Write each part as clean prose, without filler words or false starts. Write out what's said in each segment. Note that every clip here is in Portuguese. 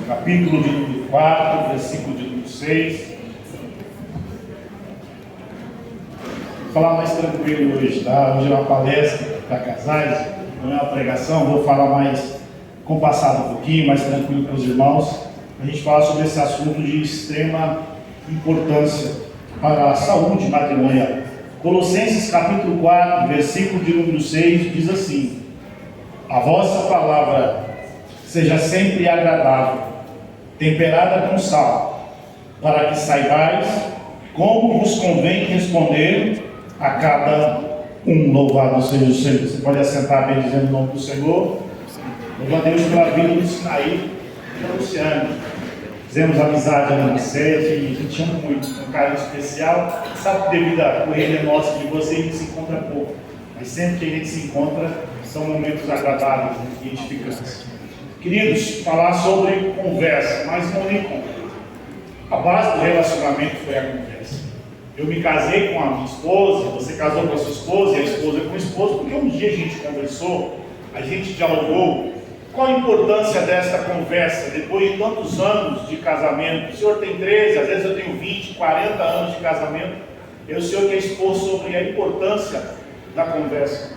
capítulo de número 4, versículo de número 6. Vou falar mais tranquilo hoje, tá? Hoje é uma palestra para casais, não é uma pregação, vou falar mais compassado um pouquinho, mais tranquilo para os irmãos. A gente fala sobre esse assunto de extrema importância para a saúde matrimonial. Colossenses capítulo 4, versículo de número 6, diz assim: a vossa palavra seja sempre agradável, temperada com sal, para que saibais como vos convém responder a cada um. Louvado seja o Senhor. Você pode assentar bem dizendo o nome do Senhor. Louva a Deus pela vida do Sinaí e da Luciane. Fizemos amizade ali na sede e a gente ama muito, um carinho especial. Sabe que devido à correria nossa de você, a gente se encontra pouco, mas sempre que a gente se encontra, são momentos agradáveis e edificantes. Queridos, falar sobre conversa, mas não nem conversa. A base do relacionamento foi a conversa. Eu me casei com a minha esposa, você casou com a sua esposa e a esposa com o esposo, porque um dia a gente conversou, a gente dialogou. Qual a importância desta conversa depois de tantos anos de casamento? O senhor tem 13, às vezes eu tenho 20, 40 anos de casamento. O senhor quer expor sobre a importância da conversa.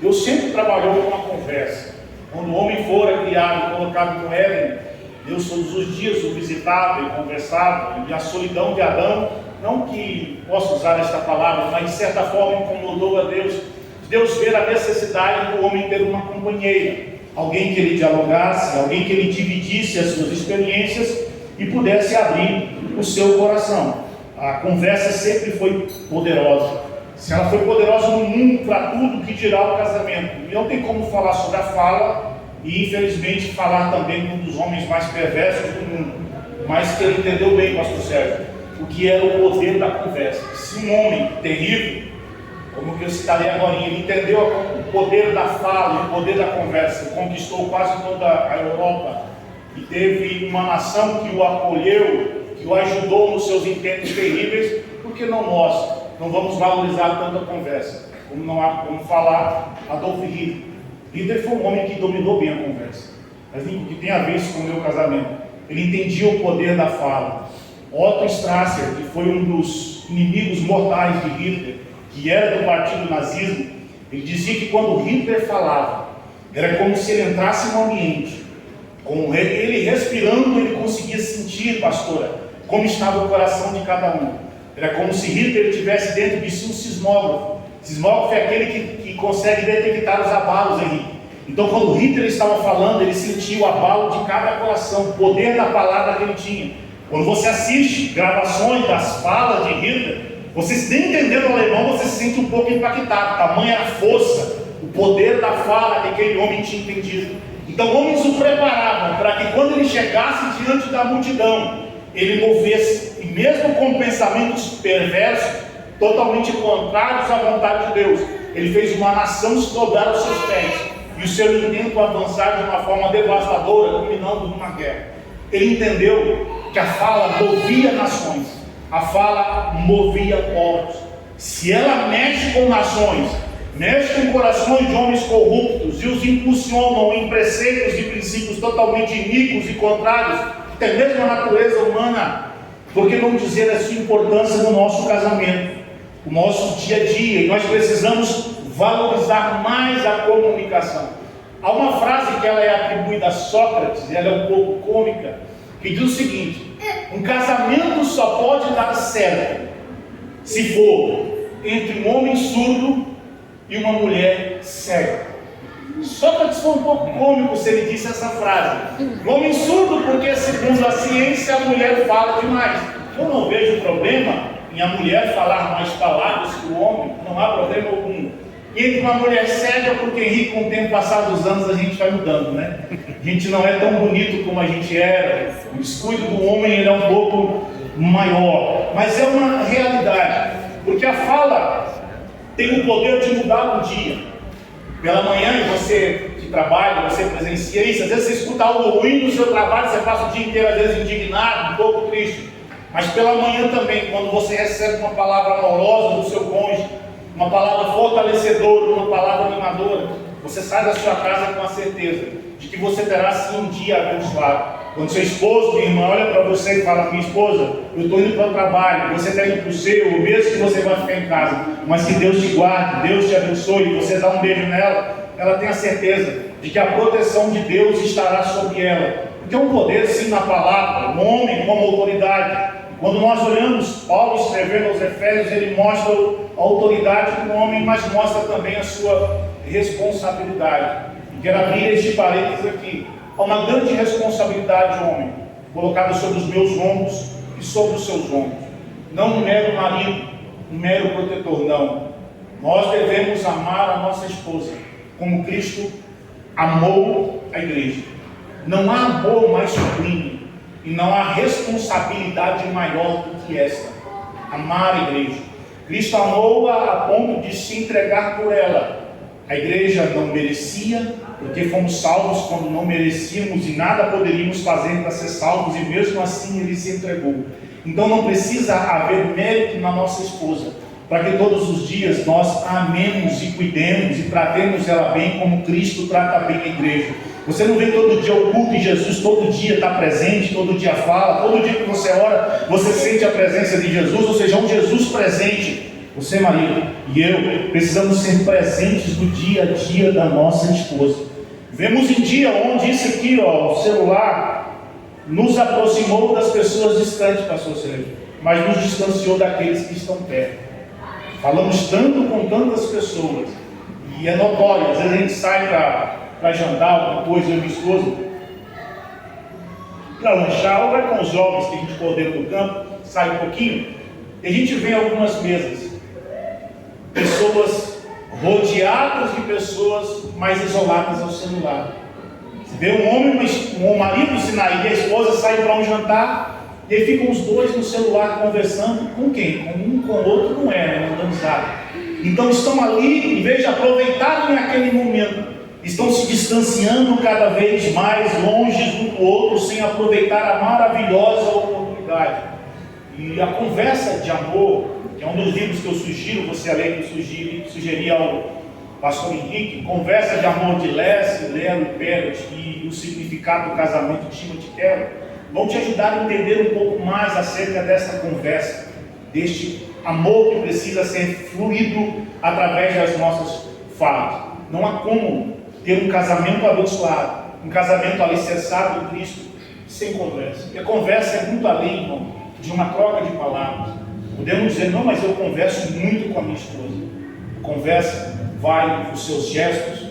Deus sempre trabalhou com a conversa. Quando o homem fora criado, colocado no Éden, Deus todos os dias o visitava e conversava. E a solidão de Adão, não que possa usar esta palavra, mas de certa forma incomodou a Deus. Deus ver a necessidade do homem ter uma companheira, alguém que ele dialogasse, alguém que ele dividisse as suas experiências e pudesse abrir o seu coração. A conversa sempre foi poderosa. Se ela foi poderosa no mundo para tudo, que dirá o casamento? E não tem como falar sobre a fala e, infelizmente, falar também de um dos homens mais perversos do mundo, mas que ele entendeu bem, pastor Sérgio, o que era o poder da conversa. Se um homem terrível, como que eu citarei agora, ele entendeu o poder da fala, o poder da conversa, conquistou quase toda a Europa e teve uma nação que o acolheu, que o ajudou nos seus intentos terríveis. Por que não nós não vamos valorizar tanto a conversa? Como não há como falar Adolf Hitler. Hitler foi um homem que dominou bem a conversa, mas que tem a ver isso com o meu casamento. Ele entendia o poder da fala. Otto Strasser, que foi um dos inimigos mortais de Hitler, que era do partido nazismo, ele dizia que quando Hitler falava, era como se ele entrasse no ambiente, com ele respirando, ele conseguia sentir, pastora, como estava o coração de cada um. Era como se Hitler tivesse dentro de si um sismógrafo. Sismógrafo é aquele que consegue detectar os abalos, Henrique. Então, quando Hitler estava falando, ele sentia o abalo de cada coração, o poder da palavra que ele tinha. Quando você assiste gravações das falas de Hitler, você nem entendendo o alemão, você se sente um pouco impactado. Tamanha a força, o poder da fala que aquele homem tinha entendido. Então, homens o preparavam para que quando ele chegasse diante da multidão, ele movesse, e mesmo com pensamentos perversos, totalmente contrários à vontade de Deus, ele fez uma nação se dobrar aos seus pés, e o seu intento avançar de uma forma devastadora, culminando numa guerra. Ele entendeu que a fala movia nações, a fala movia povos. Se ela mexe com nações, mexe com corações de homens corruptos e os impulsionam em preceitos e princípios totalmente iníquos e contrários, até mesmo a natureza humana, por que não dizer a sua importância no nosso casamento, no nosso dia a dia? E nós precisamos valorizar mais a comunicação. Há uma frase que ela é atribuída a Sócrates, e ela é um pouco cômica, que diz o seguinte: um casamento só pode dar certo se for entre um homem surdo e uma mulher cega. Sócrates foi um pouco cômico se ele disse essa frase. Um homem surdo porque, segundo a ciência, a mulher fala demais. Eu não vejo problema em a mulher falar mais palavras que o homem, não há problema algum. E entre uma mulher cega, porque, Henrique, com o tempo passado dos anos, a gente vai mudando, né? A gente não é tão bonito como a gente era. O descuido do homem ele é um pouco maior, mas é uma realidade, porque a fala tem o poder de mudar um dia. Pela manhã, você que trabalha, você presencia isso, às vezes você escuta algo ruim no seu trabalho, você passa o dia inteiro, às vezes, indignado, um pouco triste. Mas pela manhã também, quando você recebe uma palavra amorosa do seu cônjuge, uma palavra fortalecedora, uma palavra animadora, você sai da sua casa com a certeza de que você terá sim um dia abençoado. Quando seu esposo, minha irmã, olha para você e fala: minha esposa, eu estou indo para o trabalho, você está indo para o seu, ou mesmo que você vai ficar em casa, mas que Deus te guarde, Deus te abençoe, você dá um beijo nela, ela tem a certeza de que a proteção de Deus estará sobre ela. Porque é um poder sim na palavra, um homem como autoridade. Quando nós olhamos Paulo escrevendo aos Efésios, ele mostra a autoridade do homem, mas mostra também a sua responsabilidade. E quero abrir este parênteses aqui. Há uma grande responsabilidade, homem, colocada sobre os meus ombros e sobre os seus ombros. Não um mero marido, um mero protetor, não. Nós devemos amar a nossa esposa como Cristo amou a igreja. Não há amor mais sublime e não há responsabilidade maior do que esta: amar a igreja. Cristo amou-a a ponto de se entregar por ela. A igreja não merecia, porque fomos salvos quando não merecíamos e nada poderíamos fazer para ser salvos, e mesmo assim ele se entregou. Então não precisa haver mérito na nossa esposa, para que todos os dias nós a amemos e cuidemos e tratemos ela bem como Cristo trata bem a igreja. Você não vem todo dia ao culto e Jesus todo dia está presente, todo dia fala, todo dia que você ora, você sente a presença de Jesus, ou seja, um Jesus presente. Você, marido, e eu precisamos ser presentes no dia a dia da nossa esposa. Vemos em dia onde isso aqui, o celular, nos aproximou das pessoas distantes, pastor Sérgio, mas nos distanciou daqueles que estão perto. Falamos tanto com tantas pessoas, e é notório, às vezes a gente sai para jantar alguma coisa, eu e minha esposa, para lanchar, ou vai com os jovens que a gente coordena no campo, sai um pouquinho, e a gente vê algumas mesas, pessoas rodeadas de pessoas, mais isoladas ao celular. Você vê um homem, um marido se nair, e a esposa sai para um jantar, e aí ficam os dois no celular conversando. Com quem? Com um, com o outro não é, mandando zap. Então estão ali, em vez de aproveitarem aquele momento, estão se distanciando cada vez mais longe um do outro, sem aproveitar a maravilhosa oportunidade. E a conversa de amor, que é um dos livros que eu sugiro você a ler, que eu sugeri ao pastor Henrique, Conversa de Amor de Leslie, Lelo e Pérez, e o significado do casamento de Timothy Keller, vão te ajudar a entender um pouco mais acerca dessa conversa, deste amor que precisa ser fluído através das nossas falas. Não há como ter um casamento abençoado, um casamento alicerçado em Cristo, sem conversa. E a conversa é muito além, irmão, de uma troca de palavras. Podemos dizer: não, mas eu converso muito com a minha esposa. Conversa vai dos seus gestos,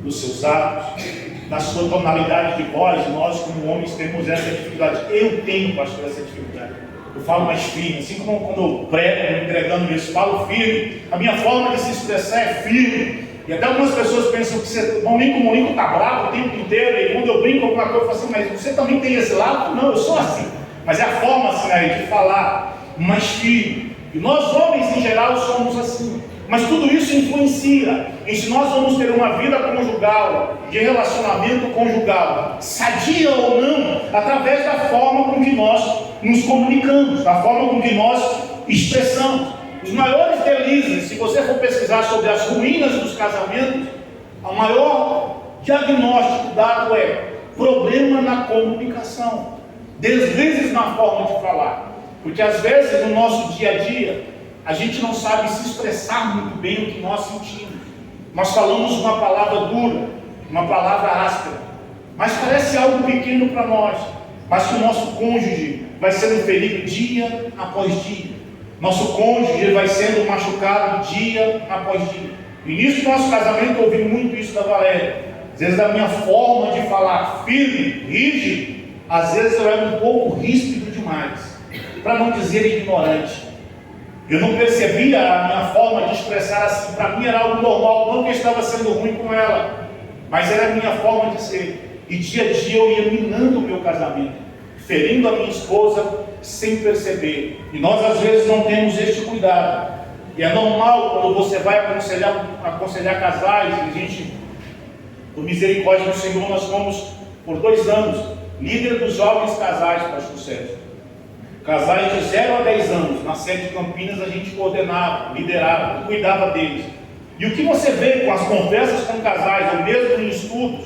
dos seus atos, da sua tonalidade de voz. Nós, como homens, temos essa dificuldade. Eu tenho, pastor, essa dificuldade. Eu falo mais firme, assim como quando eu prego, entregando isso, falo firme. A minha forma de se expressar é firme. E até algumas pessoas pensam que você, o Monico está bravo o tempo inteiro, e quando eu brinco alguma coisa, eu falo assim: mas você também tem esse lado? Não, eu sou assim. Mas é a forma assim, né, de falar mais firme. E nós homens em geral somos assim. Mas tudo isso influencia em se nós vamos ter uma vida conjugal, de relacionamento conjugal, sadia ou não, através da forma com que nós nos comunicamos, da forma com que nós expressamos. Os maiores delícias, se você for pesquisar sobre as ruínas dos casamentos, o maior diagnóstico dado é problema na comunicação, deslizes na forma de falar. Porque às vezes no nosso dia a dia, a gente não sabe se expressar muito bem o que nós sentimos. Nós falamos uma palavra dura, uma palavra áspera, mas parece algo pequeno para nós, mas que o nosso cônjuge vai sendo ferido dia após dia. Nosso cônjuge vai sendo machucado dia após dia. No início do nosso casamento eu ouvi muito isso da Valéria. Às vezes da minha forma de falar firme, rígido, às vezes eu era um pouco ríspido demais, para não dizer ignorante. Eu não percebia a minha forma de expressar assim. Para mim era algo normal, não que eu estava sendo ruim com ela, mas era a minha forma de ser. E dia a dia eu ia minando o meu casamento, ferindo a minha esposa sem perceber. E nós às vezes não temos este cuidado. E é normal quando você vai aconselhar casais, e a gente, por misericórdia do Senhor, nós fomos por 2 anos líder dos jovens casais, pastor Sérgio. Casais de 0 a 10 anos, na sede de Campinas, a gente coordenava, liderava, cuidava deles. E o que você vê com as conversas com casais, ou mesmo em estudos,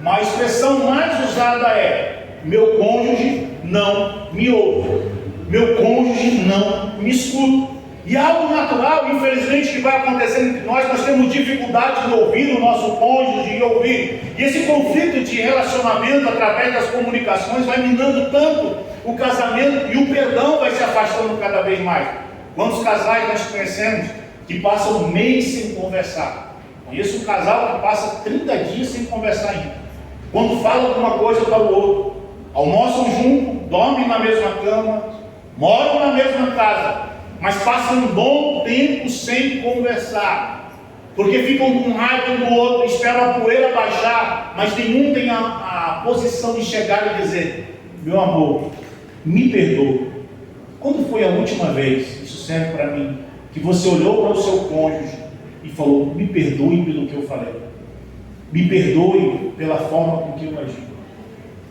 Mas a expressão mais usada é: meu cônjuge não me ouve, meu cônjuge não me escuta. E algo natural, infelizmente, que vai acontecendo entre nós temos dificuldade de ouvir o nosso cônjuge e ouvir. E esse conflito de relacionamento através das comunicações vai minando tanto o casamento, e o perdão vai se afastando cada vez mais. Quantos casais nós conhecemos que passam um mês sem conversar? Conheço um casal que passa 30 dias sem conversar ainda. Quando fala alguma coisa para o outro, almoçam junto, dormem na mesma cama, moram na mesma casa, mas passam um bom tempo sem conversar, porque ficam com raiva um do outro, esperam a poeira baixar, mas nenhum tem a posição de chegar e dizer: meu amor, me perdoa. Quando foi a última vez, isso serve para mim, que você olhou para o seu cônjuge e falou: me perdoe pelo que eu falei, me perdoe pela forma com que eu agi?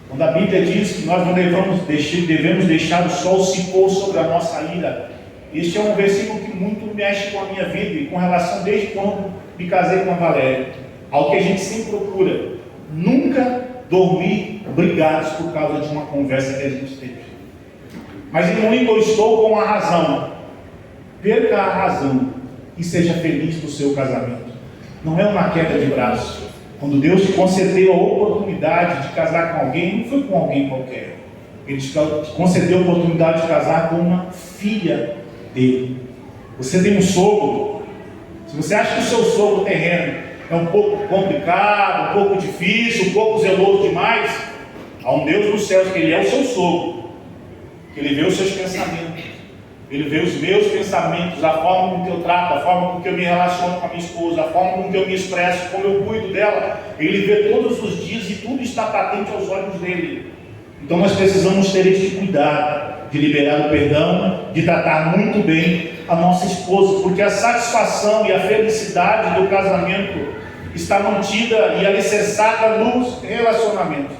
Quando a Bíblia diz que nós não devemos deixar o sol se pôr sobre a nossa ira, este é um versículo que muito mexe com a minha vida e com relação desde quando me casei com a Valéria. Algo que a gente sempre procura: nunca dormir brigados por causa de uma conversa que a gente teve. Mas em único eu estou com a razão. Perca a razão e seja feliz no seu casamento. Não é uma queda de braço. Quando Deus te concedeu a oportunidade de casar com alguém, não foi com alguém qualquer. Ele te concedeu a oportunidade de casar com uma filha dele. Você tem um sogro. Se você acha que o seu sogro terreno é um pouco complicado, um pouco difícil, um pouco zeloso demais, há um Deus nos céus que ele é o seu sogro, que ele vê os seus pensamentos, ele vê os meus pensamentos, a forma com que eu trato, a forma com que eu me relaciono com a minha esposa, a forma com que eu me expresso, como eu cuido dela. Ele vê todos os dias e tudo está patente aos olhos dele. Então nós precisamos ter este cuidado de liberar o perdão, de tratar muito bem a nossa esposa, porque a satisfação e a felicidade do casamento está mantida e alicerçada nos relacionamentos.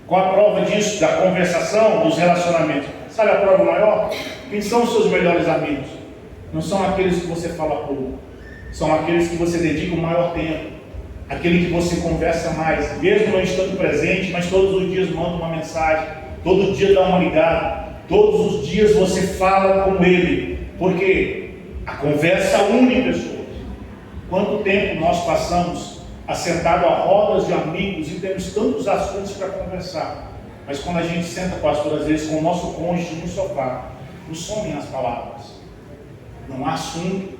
Qual a prova disso? Da conversação, dos relacionamentos. Sabe a prova maior? Quem são os seus melhores amigos? Não são aqueles que você fala pouco, são aqueles que você dedica o maior tempo, aquele que você conversa mais, mesmo não estando presente, mas todos os dias manda uma mensagem, todo dia dá uma ligada, todos os dias você fala com ele, porque a conversa une pessoas. Quanto tempo nós passamos assentado a rodas de amigos e temos tantos assuntos para conversar, mas quando a gente senta, pastor, às vezes com o nosso cônjuge no sofá, nos somem as palavras, não há assunto.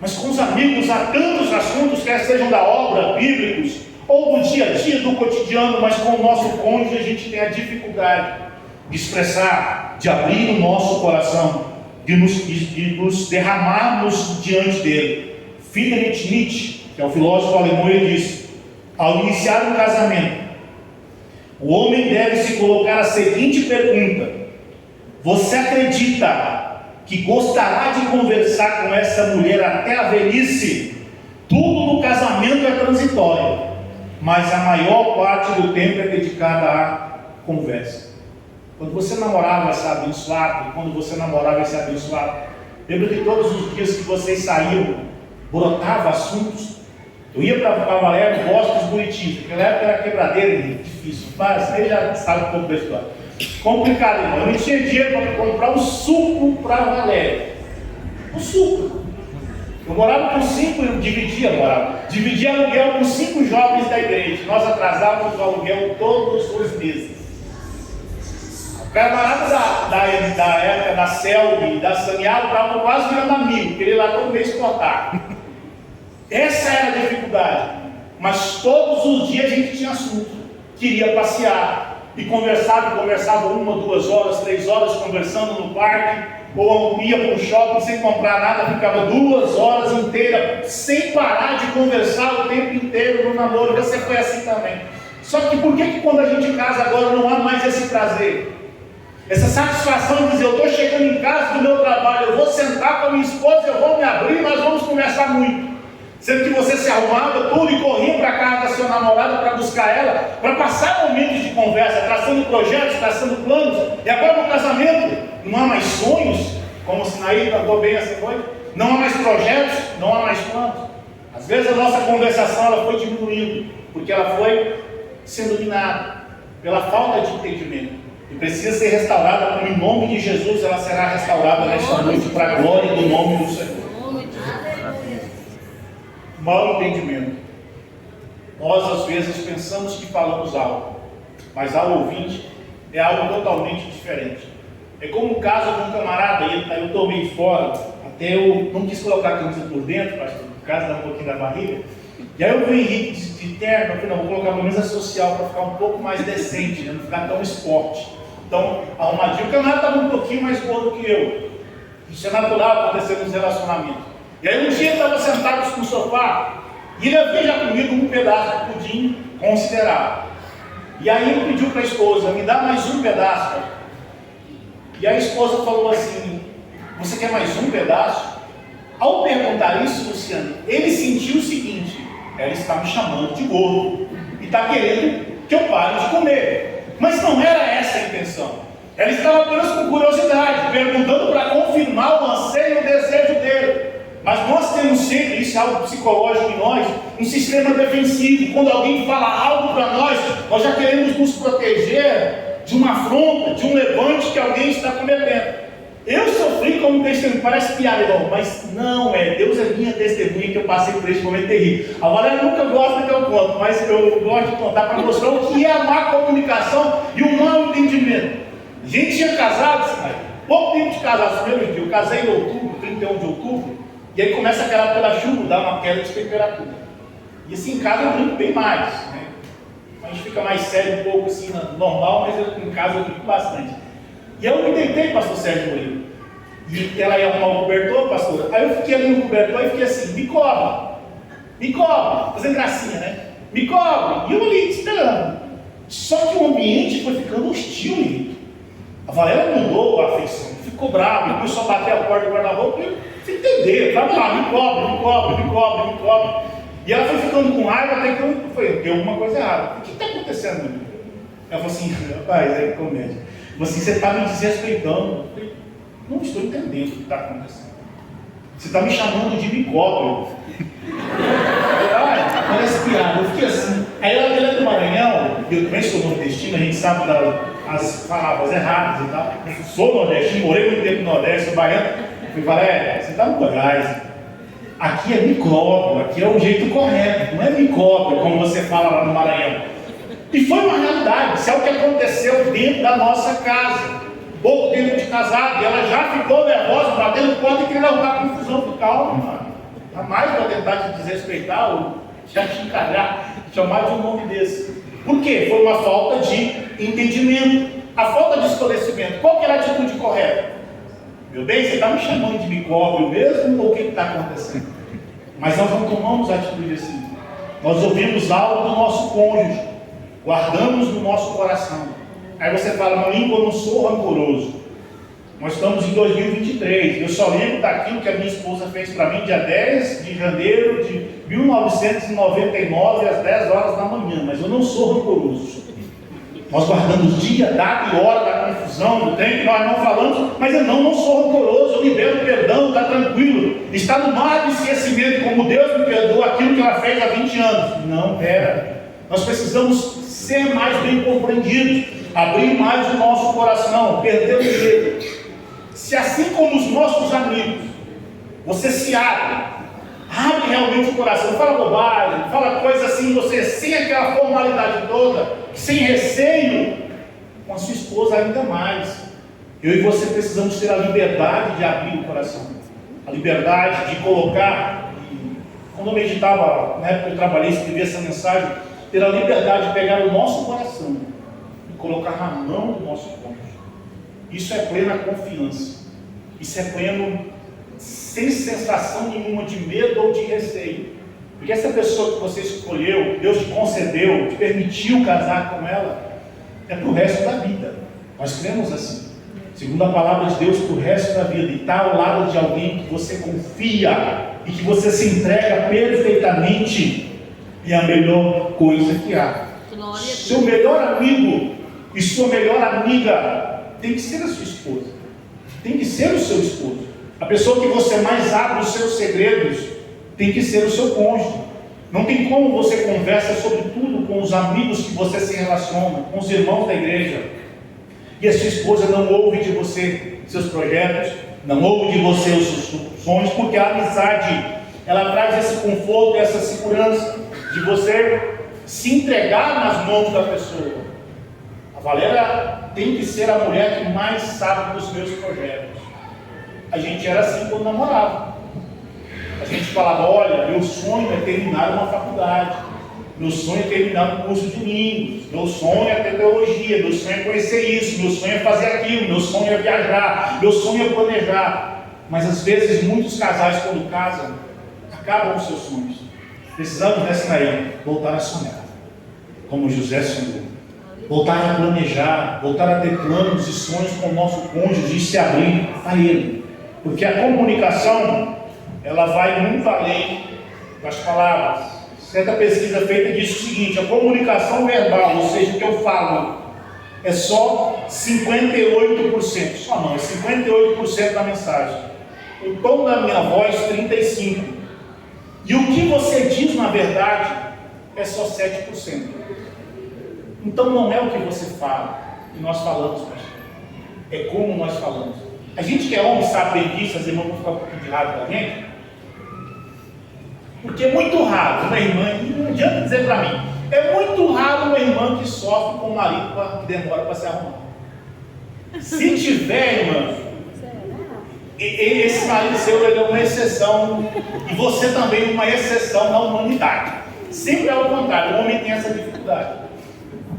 Mas com os amigos há tantos assuntos, quer sejam da obra, bíblicos, ou do dia a dia, do cotidiano, mas com o nosso cônjuge a gente tem a dificuldade de expressar, de abrir o nosso coração, de nos derramarmos diante dele. Friedrich Nietzsche, que é o filósofo alemão, ele disse: ao iniciar um casamento, o homem deve se colocar a seguinte pergunta: você acredita que gostará de conversar com essa mulher até a velhice? Tudo no casamento é transitório, mas a maior parte do tempo é dedicada à conversa. Quando você namorava, vai ser abençoado. Quando você namorava, vai ser abençoado. Lembra que todos os dias que vocês saíam, brotava assuntos. Eu ia para Valéria, Bosques, Buriti. Naquela época era quebradeira, difícil. Mas você já sabe um pouco da história. Complicado, irmão. Eu não tinha dinheiro para comprar um suco para a Valéria. Um suco. Eu morava com 5, dividia aluguel com 5 jovens da igreja. Nós atrasávamos o aluguel todos os meses. O camarada da época da Selva e da Saniago estavam quase virando amigo, queria lá todo mês cortar. Essa era a dificuldade. Mas todos os dias a gente tinha assunto. Queria passear. E conversava 1, 2 horas, 3 horas conversando no parque, ou ia para o shopping sem comprar nada, ficava 2 horas inteiras, sem parar de conversar o tempo inteiro no namoro. Você foi assim também. Só que por que quando a gente casa agora não há mais esse prazer? Essa satisfação de dizer: eu estou chegando em casa do meu trabalho, eu vou sentar com a minha esposa, eu vou me abrir, nós vamos conversar muito. Sendo que você se arrumava tudo e corria para a casa da sua namorada para buscar ela, para passar momentos de conversa, traçando projetos, traçando planos. E agora no casamento, não há mais sonhos, como o Sinaí cantou bem essa coisa, não há mais projetos, não há mais planos. Às vezes a nossa conversação ela foi diminuindo, porque ela foi sendo minada pela falta de entendimento. E precisa ser restaurada, como em nome de Jesus ela será restaurada nesta noite, para a glória do nome do Senhor. Mau entendimento. Nós às vezes pensamos que falamos algo, mas ao ouvinte é algo totalmente diferente. É como o caso de um camarada, eu tomei fora, até eu não quis colocar a camisa por dentro, para o caso dar um pouquinho da barriga. E aí eu vi o Henrique de terno, eu falei, não, vou colocar uma camisa social para ficar um pouco mais decente, né? Não ficar tão esporte. Então, arrumadinho, o camarada estava um pouquinho mais gordo que eu. Isso é natural acontecer nos relacionamentos. E aí um dia ele estava sentado no sofá, e ele havia já comido um pedaço de pudim considerável. E aí ele pediu para a esposa, me dá mais um pedaço. E a esposa falou assim, você quer mais um pedaço? Ao perguntar isso, Luciano, ele sentiu o seguinte, ela está me chamando de gordo e está querendo que eu pare de comer. Mas não era essa a intenção. Ela estava apenas com curiosidade, perguntando para confirmar o anseio e o desejo dele. Mas nós temos sempre, isso é algo psicológico em nós, um sistema defensivo. Quando alguém fala algo para nós, nós já queremos nos proteger de uma afronta, de um levante que alguém está cometendo. Eu sofri como testemunho, parece piada, irmão, mas não é. Deus é minha testemunha que eu passei por esse momento terrível. A Valéria nunca gosta que eu conto, mas eu gosto de contar para mostrar o que é a má comunicação e o mau entendimento. A gente tinha casado, pouco tempo de casar, os primeiros dias. Eu casei em outubro, 31 de outubro, e aí começa aquela pela chuva, dá uma queda de temperatura. E assim, em casa eu brinco bem mais, né? A gente fica mais sério um pouco assim, normal, mas em casa eu brinco bastante. E eu me deitei, pastor Sérgio Moreira. E ela ia arrumar o cobertor, pastor. Aí eu fiquei ali no cobertor e fiquei assim, me cobre, fazendo gracinha, né? Me cobre. E eu ali esperando. Só que o ambiente foi ficando hostil, Henrique. A Valéria mudou a afeição, ficou brava, começou a bater a porta do guarda-roupa. Eu fui entender, vamos lá, me cobre. E ela foi ficando com raiva até que eu falei, deu alguma coisa errada. O que está acontecendo, meu Deus? Ela falou assim, rapaz, é comédia. Assim, você está me desrespeitando. Eu falei, não estou entendendo o que está acontecendo. Você está me chamando de micóbio. Parece piada. Eu fiquei assim. Aí ela é do Maranhão, eu também sou nordestino, a gente sabe as palavras erradas e tal. Eu sou nordestino, morei muito tempo no Nordeste, sou baiano. Eu falei, Valéria, você está no Goiás. Aqui é micóbio, aqui é o jeito correto, não é micóbio, como você fala lá no Maranhão. E foi uma realidade, isso é o que aconteceu dentro da nossa casa. Pouco tempo de casado, e ela já ficou nervosa, batendo porta e querendo arrumar confusão. Calma, mano. Jamais vai tentar te desrespeitar ou te achincalhar, chamar de um nome desse. Por quê? Foi uma falta de entendimento, a falta de esclarecimento. Qual que era a atitude correta? Meu bem, você está me chamando de micóbio mesmo ou o que está acontecendo? Mas nós não tomamos atitude assim. Nós ouvimos algo do nosso cônjuge, guardamos no nosso coração. Aí você fala, não, eu não sou rancoroso. Nós estamos em 2023. Eu só lembro daquilo que a minha esposa fez para mim dia 10 de janeiro de 1999 às 10 horas da manhã. Mas eu não sou rancoroso. Nós guardamos dia, data e hora da confusão, do tempo que nós não falamos, mas eu não sou rancoroso, eu libero perdão, está tranquilo. Está no mar do esquecimento, como Deus me perdoou aquilo que ela fez há 20 anos. Não, pera. Nós precisamos ser mais bem compreendidos, abrir mais o nosso coração, perder o medo. Se assim como os nossos amigos, você se abre realmente o coração, não fala bobagem, fala coisa assim, você sem aquela formalidade toda, sem receio, com a sua esposa ainda mais. Eu e você precisamos ter a liberdade de abrir o coração, a liberdade de colocar, quando eu meditava, na época que eu trabalhei, escrevi essa mensagem, ter a liberdade de pegar o nosso coração e colocar na mão do nosso cônjuge. Isso é plena confiança, isso é pleno sem sensação nenhuma de medo ou de receio, porque essa pessoa que você escolheu, Deus te concedeu, te permitiu casar com ela, é para o resto da vida. Nós cremos assim, segundo a palavra de Deus, para o resto da vida, e está ao lado de alguém que você confia e que você se entrega perfeitamente, e é a melhor coisa que há. Seu melhor amigo e sua melhor amiga tem que ser a sua esposa, tem que ser o seu esposo. A pessoa que você mais abre os seus segredos tem que ser o seu cônjuge. Não tem como você conversa sobre tudo com os amigos que você se relaciona, com os irmãos da igreja, e a sua esposa não ouve de você seus projetos, não ouve de você os seus sonhos, porque a amizade, ela traz esse conforto, essa segurança de você se entregar nas mãos da pessoa. A Valéria tem que ser a mulher que mais sabe dos meus projetos. A gente era assim quando namorava. A gente falava, olha, meu sonho é terminar uma faculdade, meu sonho é terminar um curso de línguas, meu sonho é ter teologia, meu sonho é conhecer isso, meu sonho é fazer aquilo, meu sonho é viajar, meu sonho é planejar. Mas às vezes muitos casais quando casam, acabam os seus sonhos. Precisamos nessa aí voltar a sonhar, como José sonhou. Voltar a planejar, voltar a ter planos e sonhos com o nosso cônjuge e se abrir a ele. Porque a comunicação, ela vai muito além das palavras. Certa pesquisa feita diz o seguinte: a comunicação verbal, ou seja, o que eu falo, é só 58%. Só não, é 58% da mensagem. O tom da minha voz, 35%. E o que você diz, na verdade, é só 7%. Então não é o que você fala, que nós falamos, pastor. É como nós falamos. A gente que é homem sabe bem disso, as irmãs vão ficar um pouquinho de raiva da gente. Porque é muito raro uma irmã, não adianta dizer para mim, é muito raro uma irmã que sofre com o marido que demora para se arrumar. Se tiver, irmã, esse marido seu ele é uma exceção, e você também uma exceção na humanidade. Sempre é o contrário, o homem tem essa dificuldade.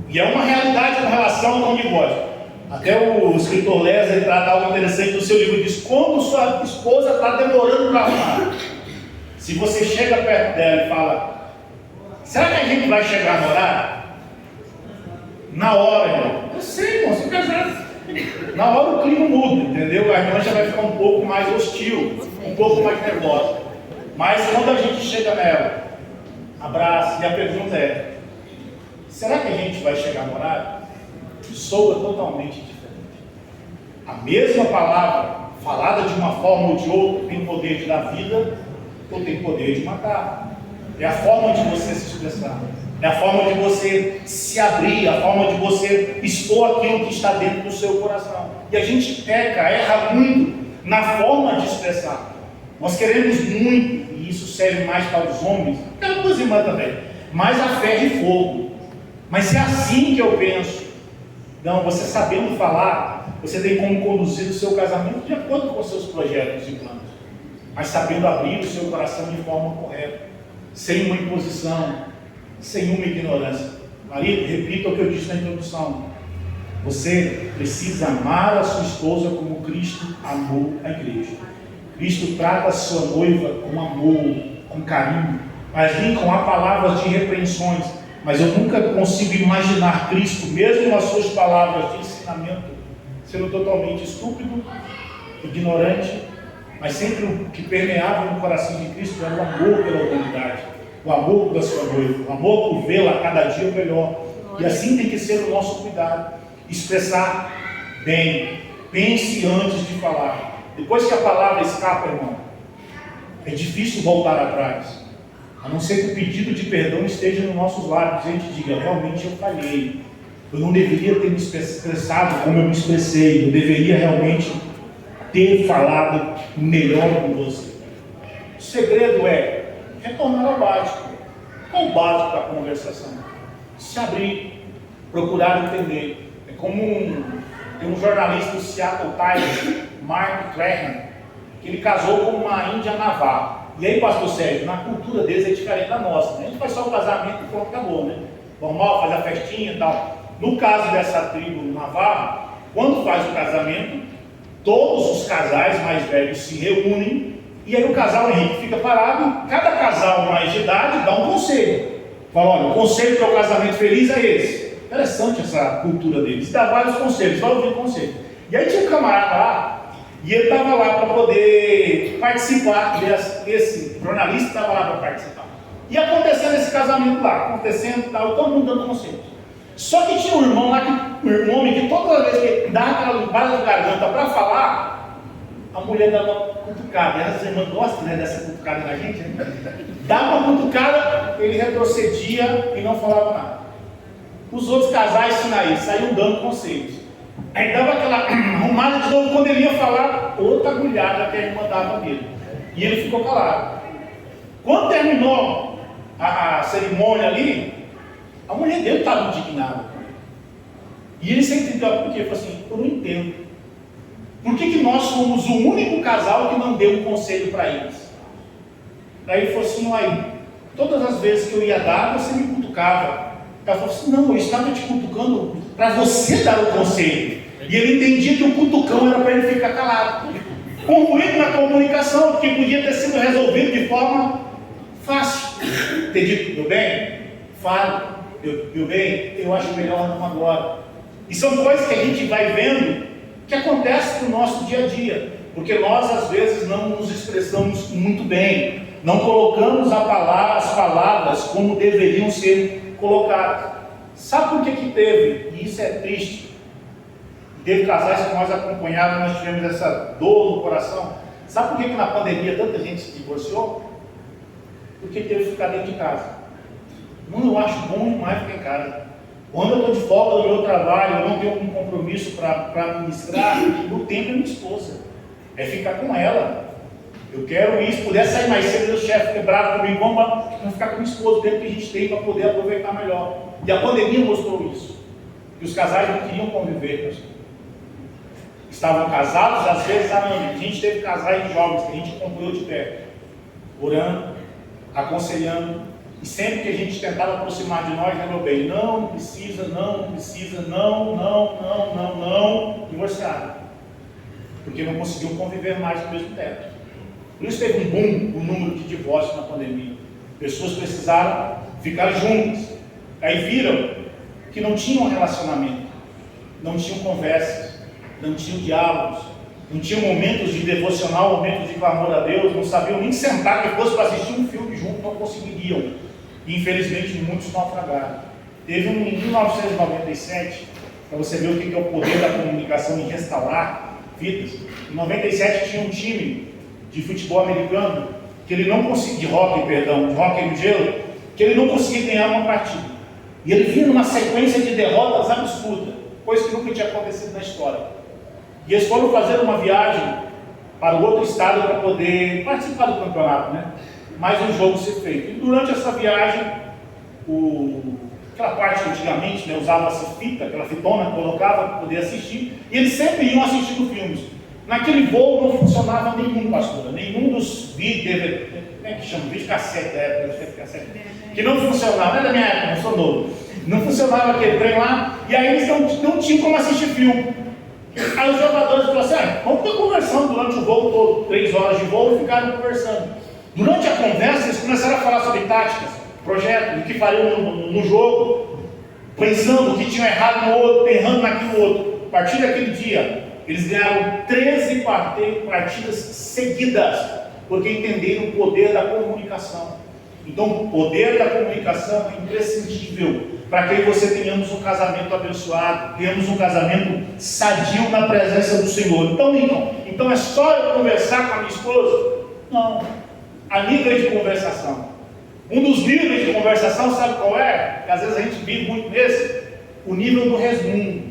E é uma realidade com relação ao divórcio. Até o escritor Lesa trata algo interessante no seu livro, diz: quando sua esposa está demorando para arrumar, se você chega perto dela e fala, será que a gente vai chegar no horário? Na hora, irmão. Eu sei, irmão, se casar. Na hora o clima muda, entendeu? A irmã já vai ficar um pouco mais hostil, um pouco mais nervosa. Mas quando a gente chega nela, abraça, e a pergunta é, será que a gente vai chegar no horário? Soa totalmente diferente. A mesma palavra, falada de uma forma ou de outra, tem poder de dar vida ou tem poder de matar. É a forma de você se expressar, é a forma de você se abrir, a forma de você expor aquilo que está dentro do seu coração. E a gente peca, erra muito na forma de expressar. Nós queremos muito, e isso serve mais para os homens, para as irmãs também, mais a fé de fogo. Mas é assim que eu penso. Não, você sabendo falar, você tem como conduzir o seu casamento de acordo com os seus projetos e planos, mas sabendo abrir o seu coração de forma correta, sem uma imposição, sem uma ignorância. Marido, repito o que eu disse na introdução: você precisa amar a sua esposa como Cristo amou a igreja. Cristo trata a sua noiva com amor, com carinho, mas nem com palavras de repreensões. Mas eu nunca consigo imaginar Cristo, mesmo nas suas palavras de ensinamento, sendo totalmente estúpido, ignorante, mas sempre o que permeava no coração de Cristo era o amor pela humanidade, o amor pela sua noiva, o amor por vê-la cada dia melhor. E assim tem que ser o nosso cuidado, expressar bem, pense antes de falar. Depois que a palavra escapa, irmão, é difícil voltar atrás. A não ser que o pedido de perdão esteja nos nossos lábios e a gente diga, realmente eu falhei, eu não deveria ter me expressado como eu me expressei, eu deveria realmente ter falado melhor com você. O segredo é retornar ao básico. Qual o básico da conversação? Se abrir, procurar entender. É como tem um jornalista do Seattle Times, Mark Claren, que ele casou com uma índia navarra. E aí, pastor Sérgio, na cultura deles é diferente da nossa, né? A gente faz só o casamento e pronto, acabou, né? Vamos lá, faz a festinha e tal. No caso dessa tribo navarra, quando faz o casamento, todos os casais mais velhos se reúnem, e aí o casal Henrique fica parado, cada casal mais de idade dá um conselho. Fala, olha, o conselho para o casamento feliz é esse. Interessante essa cultura deles, dá vários conselhos, vai ouvir o conselho. E aí tinha um camarada lá, e ele estava lá para poder participar, esse jornalista estava lá para participar. E acontecendo esse casamento lá, acontecendo e tal, todo mundo dando conselho. Só que tinha um irmão lá, um homem que toda vez que dá aquela limpada de garganta para falar, a mulher dava uma cutucada. As irmãs gostam, né, dessa cutucada na gente, né? Dava uma cutucada, ele retrocedia e não falava nada. Os outros casais sinais saíam dando conselhos. Aí dava aquela arrumada de novo, quando ele ia falar, outra agulhada que a irmã dava nele. E ele ficou calado. Quando terminou a cerimônia ali, a mulher dele estava indignada. E ele sem entender por quê. Ele falou assim: eu não entendo. Por que nós somos o único casal que não deu um conselho para eles? Aí ele falou assim: uai, todas as vezes que eu ia dar, você me cutucava. Ela falou assim: não, eu estava te cutucando para você dar o conselho. E ele entendia que o cutucão era para ele ficar calado. Concluindo na comunicação, que podia ter sido resolvido de forma fácil. Ter dito: meu bem, fale, meu bem, eu acho melhor não agora. E são coisas que a gente vai vendo que acontecem no nosso dia a dia. Porque nós, às vezes, não nos expressamos muito bem. Não colocamos as palavras como deveriam ser colocadas. Sabe por que teve? E isso é triste. Teve casais que nós acompanhávamos, nós tivemos essa dor no coração. Sabe por que na pandemia tanta gente se divorciou? Porque teve que ficar dentro de casa. Mano, eu acho bom demais ficar em casa. Quando eu estou de folga do meu trabalho, eu não tenho algum compromisso para ministrar, o tempo é minha esposa. É ficar com ela. Eu quero ir, se puder sair mais cedo, o chefe fica bravo comigo, vamos ficar com minha esposa, o tempo que a gente tem para poder aproveitar melhor. E a pandemia mostrou isso. Que os casais não queriam conviver, pastor. Estavam casados, às vezes, a gente teve casais jovens que a gente acompanhou de perto, orando, aconselhando, e sempre que a gente tentava aproximar de nós, né, meu bem, não precisa, não, divorciaram, porque não conseguiam conviver mais no mesmo teto. Por isso teve um boom o número de divórcios na pandemia. Pessoas precisaram ficar juntas, aí viram que não tinham relacionamento, não tinham conversas, não tinham diálogos, não tinham momentos de devocional, momentos de clamor a Deus, não sabiam nem sentar que fosse para assistir um filme junto, não conseguiriam. E infelizmente muitos naufragaram. Teve um em 1997, para você ver o que é o poder da comunicação em restaurar vidas. Em 97 tinha um time de futebol americano, que ele não conseguia, de hóquei no gelo, que ele não conseguia ganhar uma partida. E ele vinha numa sequência de derrotas absurdas, coisa que nunca tinha acontecido na história. E eles foram fazer uma viagem para o outro estado para poder participar do campeonato, né? Mais um jogo ser feito. E durante essa viagem, aquela parte que antigamente, né, usava-se fita, aquela fitona, colocava para poder assistir, e eles sempre iam assistindo filmes. Naquele voo não funcionava nenhum, pastor, nenhum dos vídeos, que chama vídeo cassete da época, que não funcionava, não é da minha época, não sou novo. Não funcionava aquele trem lá, e aí eles não tinham como assistir filme. Aí os jogadores falaram assim: vamos ficar conversando durante o voo todo, 3 horas de voo, e ficaram conversando. Durante a conversa, eles começaram a falar sobre táticas, projetos, o que fariam no jogo, pensando o que tinham errado no outro, errando naquilo outro. A partir daquele dia, eles ganharam 13 partidas seguidas, porque entenderam o poder da comunicação. Então, o poder da comunicação é imprescindível para que você tenhamos um casamento abençoado, tenhamos um casamento sadio na presença do Senhor. Então é só eu conversar com a minha esposa? Não. Há níveis de conversação. Um dos níveis de conversação, sabe qual é? Que às vezes a gente vive muito nesse, o nível do resmungo.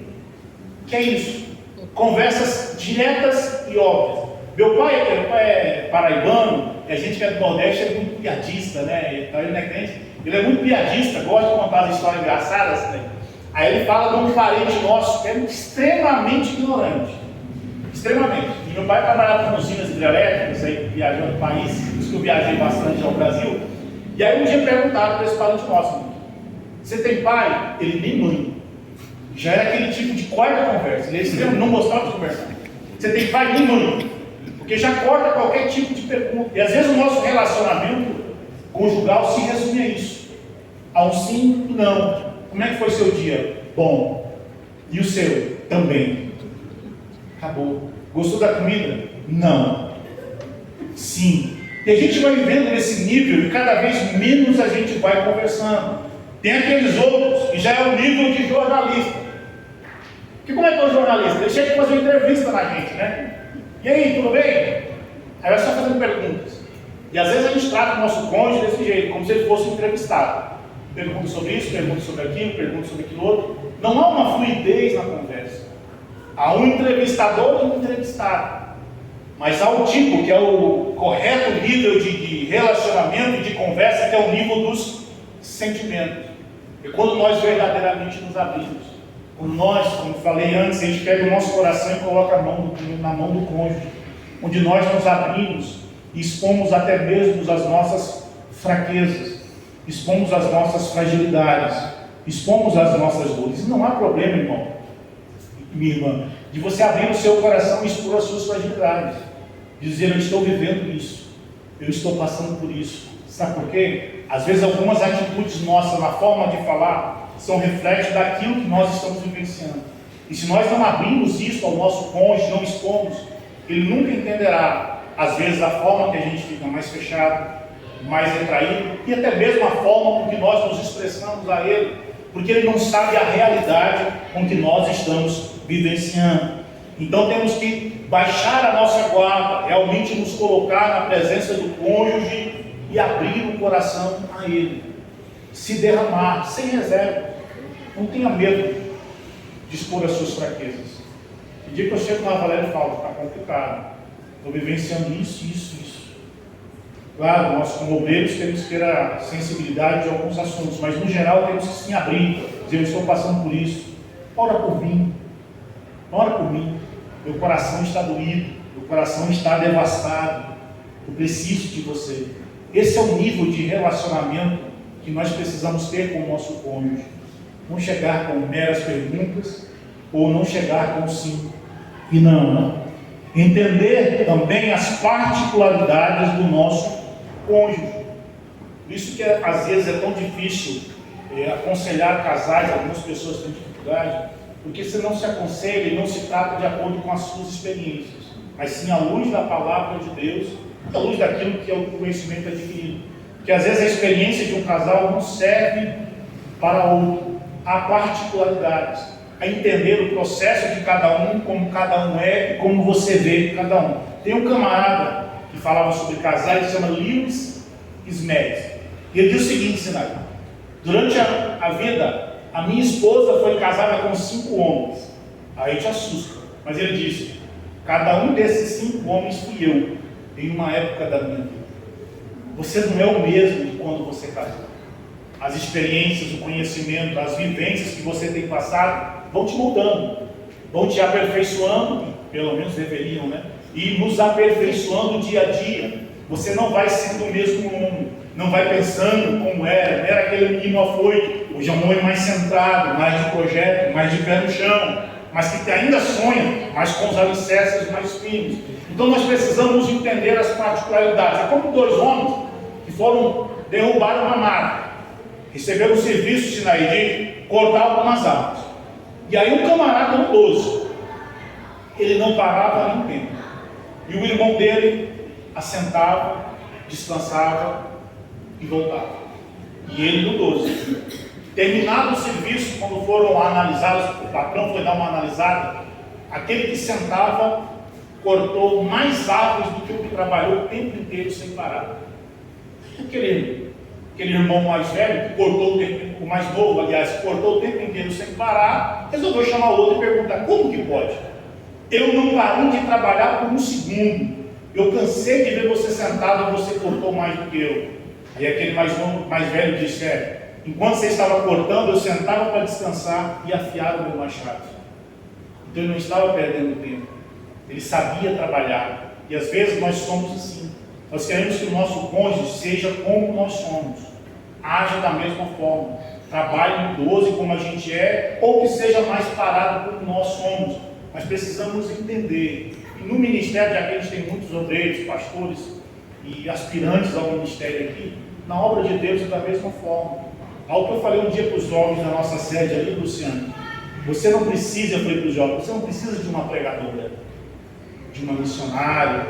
Que é isso? Conversas diretas e óbvias. Meu pai é paraibano, e a gente que é do Nordeste é muito piadista, né? Então ele não é crente, ele é muito piadista, gosta de contar as histórias engraçadas, né? Aí ele fala de um parente nosso que é extremamente ignorante. Extremamente. E meu pai trabalhava com usinas hidrelétricas, aí viajando no país, por isso que eu viajei bastante ao Brasil. E aí um dia perguntaram para esse parente nosso: você tem pai? Ele nem mãe. Já era aquele tipo de quarta conversa. Ele não gostava de conversar. Você tem pai? Nem mãe. Porque já corta qualquer tipo de pergunta. E às vezes o nosso relacionamento conjugal se resume a isso. A um sim e não. Como é que foi seu dia? Bom. E o seu? Também. Acabou. Gostou da comida? Não. Sim. E a gente vai vivendo nesse nível e cada vez menos a gente vai conversando. Tem aqueles outros que já é o nível de jornalista. Que como é que é o jornalista? Ele chega a fazer uma entrevista na gente, né? E aí, tudo bem? Aí vai só fazendo perguntas. E às vezes a gente trata o nosso cônjuge desse jeito, como se ele fosse entrevistado. Pergunta sobre isso, pergunta sobre aquilo, pergunta sobre aquilo outro. Não há uma fluidez na conversa. Há um entrevistador e um entrevistado. Mas há um tipo, que é o correto nível de relacionamento e de conversa, que é o nível dos sentimentos. E quando nós verdadeiramente nos abrimos, quando nós, como falei antes, a gente pega o nosso coração e coloca na mão do cônjuge, onde nós nos abrimos e expomos até mesmo as nossas fraquezas, expomos as nossas fragilidades, expomos as nossas dores. E não há problema, irmão, minha irmã, de você abrir o seu coração e expor as suas fragilidades, dizer: eu estou vivendo isso, eu estou passando por isso. Sabe por quê? Às vezes algumas atitudes nossas na forma de falar são reflexos daquilo que nós estamos vivenciando. E se nós não abrimos isso ao nosso cônjuge, não expomos, ele nunca entenderá, às vezes, a forma que a gente fica mais fechado, mais retraído, e até mesmo a forma com que nós nos expressamos a ele, porque ele não sabe a realidade com que nós estamos vivenciando. Então temos que baixar a nossa guarda, realmente nos colocar na presença do cônjuge e abrir o coração a ele, se derramar, sem reserva. Não tenha medo de expor as suas fraquezas. O dia que eu chego na Valéria e falo: está complicado, estou vivenciando isso. Claro, nós como obreiros temos que ter a sensibilidade de alguns assuntos, mas no geral temos que sim abrir, dizer: eu estou passando por isso, ora por mim, meu coração está doído, meu coração está devastado, eu preciso de você. Esse é o nível de relacionamento que nós precisamos ter com o nosso cônjuge. Não chegar com meras perguntas, ou não chegar com sim e não. Entender também as particularidades do nosso cônjuge. Por isso que às vezes é tão difícil aconselhar casais. Algumas pessoas têm dificuldade, porque você não se aconselha e não se trata de acordo com as suas experiências, mas sim à luz da palavra de Deus, à luz daquilo que é o conhecimento adquirido. Porque às vezes a experiência de um casal não serve para outro. Há particularidades, a entender o processo de cada um, como cada um é e como você vê cada um. Tem um camarada que falava sobre casais, que se chama Lewis Smedes. E ele diz o seguinte, Sinai: durante a vida, a minha esposa foi casada com 5 homens. Aí te assusta, mas ele disse: cada um desses 5 homens fui eu, em uma época da minha vida. Você não é o mesmo de quando você casou. As experiências, o conhecimento, as vivências que você tem passado vão te moldando, vão te aperfeiçoando, pelo menos deveriam, né? E nos aperfeiçoando dia a dia. Você não vai sendo o mesmo homem, não vai pensando como era aquele menino afoito. Hoje é um homem mais centrado, mais de projeto, mais de pé no chão, mas que ainda sonha, mas com os alicerces mais firmes. Então nós precisamos entender as particularidades. É como 2 homens que foram derrubar uma mata, receberam o serviço, Sinaí, de cortar algumas árvores. E aí um camarada, no 12, ele não parava nem tempo. E o irmão dele assentava, descansava e voltava. E ele no 12. Terminado o serviço, quando foram analisados, o patrão foi dar uma analisada, aquele que sentava cortou mais árvores do que o que trabalhou o tempo inteiro sem parar. Aquele irmão mais velho, que cortou o mais novo, aliás, que cortou o tempo inteiro sem parar, resolveu chamar o outro e perguntar: como que pode? Eu não parei de trabalhar por 1 segundo. Eu cansei de ver você sentado e você cortou mais do que eu. Aí aquele mais velho disse: enquanto você estava cortando, eu sentava para descansar e afiar o meu machado. Então ele não estava perdendo tempo. Ele sabia trabalhar. E às vezes nós somos assim. Nós queremos que o nosso cônjuge seja como nós somos, haja da mesma forma, trabalhe no 12 como a gente é, ou que seja mais parado como nós somos. Mas precisamos entender que no ministério, já que a gente tem muitos obreiros, pastores e aspirantes ao ministério aqui, na obra de Deus é da mesma forma. Algo que eu falei um dia para os jovens da nossa sede ali, Luciano: você não precisa, eu falei para os jovens, você não precisa de uma pregadora, de uma missionária,